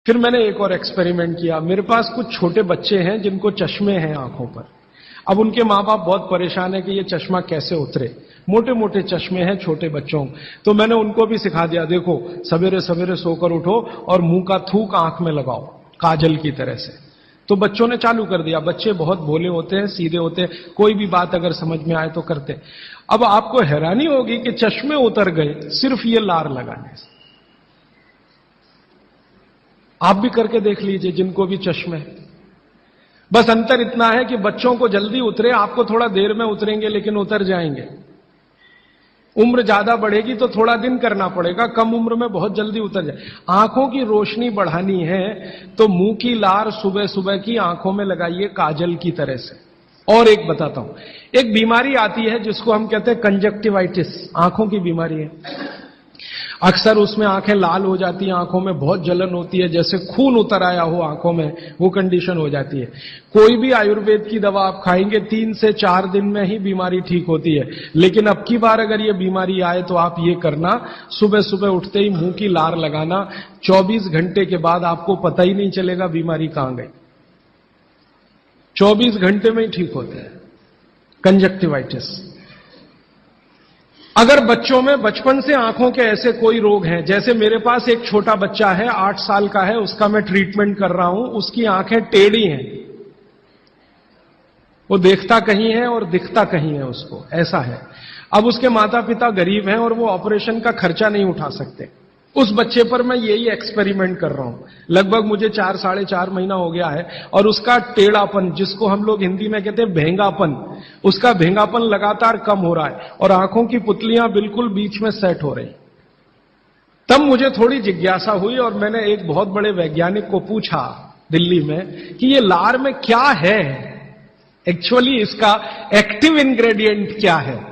फिर मैंने एक और एक्सपेरिमेंट किया। मेरे पास कुछ छोटे बच्चे हैं जिनको चश्मे हैं आंखों पर। अब उनके मां बाप बहुत परेशान है कि ये चश्मा कैसे उतरे। मोटे मोटे चश्मे हैं छोटे बच्चों। तो मैंने उनको भी सिखा दिया, देखो सवेरे सवेरे सोकर उठो और मुंह का थूक आंख में लगाओ काजल की तरह से। तो बच्चों ने चालू कर दिया। बच्चे बहुत भोले होते हैं, सीधे होते हैं, कोई भी बात अगर समझ में आए तो करते। अब आपको हैरानी होगी कि चश्मे उतर गए सिर्फ ये लार लगाने से। आप भी करके देख लीजिए जिनको भी चश्मे। बस अंतर इतना है कि बच्चों को जल्दी उतरे, आपको थोड़ा देर में उतरेंगे लेकिन उतर जाएंगे। उम्र ज्यादा बढ़ेगी तो थोड़ा दिन करना पड़ेगा, कम उम्र में बहुत जल्दी उतर जाए। आंखों की रोशनी बढ़ानी है तो मुंह की लार सुबह सुबह की आंखों में लगाइए काजल की तरह से। और एक बताता हूं, एक बीमारी आती है जिसको हम कहते हैं कंजक्टिवाइटिस, आंखों की बीमारी है। अक्सर उसमें आंखें लाल हो जाती हैं, आंखों में बहुत जलन होती है, जैसे खून उतर आया हो आंखों में, वो कंडीशन हो जाती है। कोई भी आयुर्वेद की दवा आप खाएंगे 3 से 4 दिन में ही बीमारी ठीक होती है। लेकिन अब की बार अगर ये बीमारी आए तो आप ये करना, सुबह सुबह उठते ही मुंह की लार लगाना। 24 घंटे के बाद आपको पता ही नहीं चलेगा बीमारी कहां गई। 24 घंटे में ही ठीक होता है कंजक्टिवाइटिस। अगर बच्चों में बचपन से आंखों के ऐसे कोई रोग हैं, जैसे मेरे पास एक छोटा बच्चा है 8 साल का है, उसका मैं ट्रीटमेंट कर रहा हूं, उसकी आंखें टेढ़ी हैं, वो देखता कहीं है और दिखता कहीं है, उसको ऐसा है। अब उसके माता पिता गरीब हैं और वो ऑपरेशन का खर्चा नहीं उठा सकते। उस बच्चे पर मैं यही एक्सपेरिमेंट कर रहा हूं। लगभग मुझे 4 साढ़े 4 महीना हो गया है और उसका टेढ़ापन, जिसको हम लोग हिंदी में कहते हैं भेंगापन, उसका भेंगापन लगातार कम हो रहा है और आंखों की पुतलियां बिल्कुल बीच में सेट हो रही। तब मुझे थोड़ी जिज्ञासा हुई और मैंने एक बहुत बड़े वैज्ञानिक को पूछा दिल्ली में कि ये लार में क्या है, एक्चुअली इसका एक्टिव इंग्रेडिएंट क्या है।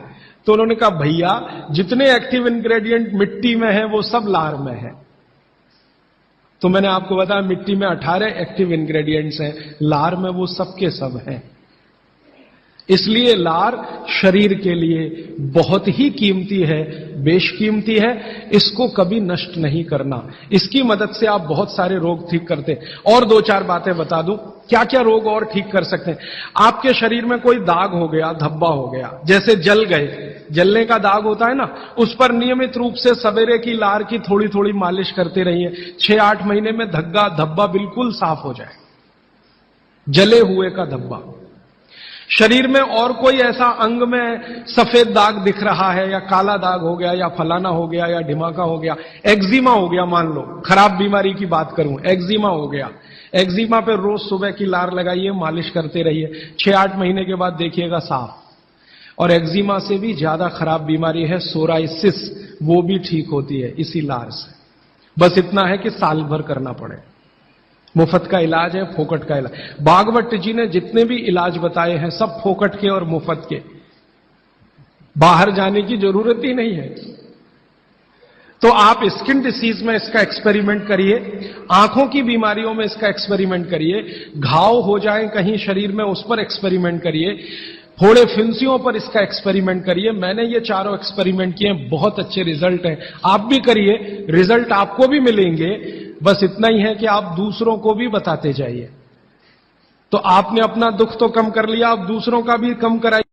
तो उन्होंने कहा, भैया जितने एक्टिव इंग्रेडिएंट मिट्टी में है वो सब लार में है। तो मैंने आपको बताया मिट्टी में 18 एक्टिव इंग्रेडिएंट्स हैं, लार में वो सब के सब हैं। इसलिए लार शरीर के लिए बहुत ही कीमती है, बेशकीमती है। इसको कभी नष्ट नहीं करना। इसकी मदद से आप बहुत सारे रोग ठीक करते हैं। और 2-4 बातें बता दूं क्या क्या रोग और ठीक कर सकते हैं। आपके शरीर में कोई दाग हो गया, धब्बा हो गया, जैसे जल गए, जलने का दाग होता है ना, उस पर नियमित रूप से सवेरे की लार की थोड़ी थोड़ी मालिश करते रहिए। 6-8 महीने में धब्बा बिल्कुल साफ हो जाए, जले हुए का धब्बा। शरीर में और कोई ऐसा अंग में सफेद दाग दिख रहा है या काला दाग हो गया या फलाना हो गया या ढिमाका हो गया, एक्जिमा हो गया, मान लो खराब बीमारी की बात करूं, एक्जिमा हो गया, एक्जिमा पे रोज सुबह की लार लगाइए, मालिश करते रहिए, 6-8 महीने के बाद देखिएगा साफ। और एक्जिमा से भी ज्यादा खराब बीमारी है सोराइसिस, वो भी ठीक होती है इसी लार से। बस इतना है कि साल भर करना पड़े। मुफ्त का इलाज है, फोकट का इलाज। भागवत जी ने जितने भी इलाज बताए हैं सब फोकट के और मुफ्त के, बाहर जाने की जरूरत ही नहीं है। तो आप स्किन डिसीज में इसका एक्सपेरिमेंट करिए, आंखों की बीमारियों में इसका एक्सपेरिमेंट करिए, घाव हो जाए कहीं शरीर में उस पर एक्सपेरिमेंट करिए, फोड़े फिंसियों पर इसका एक्सपेरिमेंट करिए। मैंने ये चारों एक्सपेरिमेंट किए, बहुत अच्छे रिजल्ट हैं। आप भी करिए, रिजल्ट आपको भी मिलेंगे। बस इतना ही है कि आप दूसरों को भी बताते जाइए। तो आपने अपना दुख तो कम कर लिया, आप दूसरों का भी कम कराइए।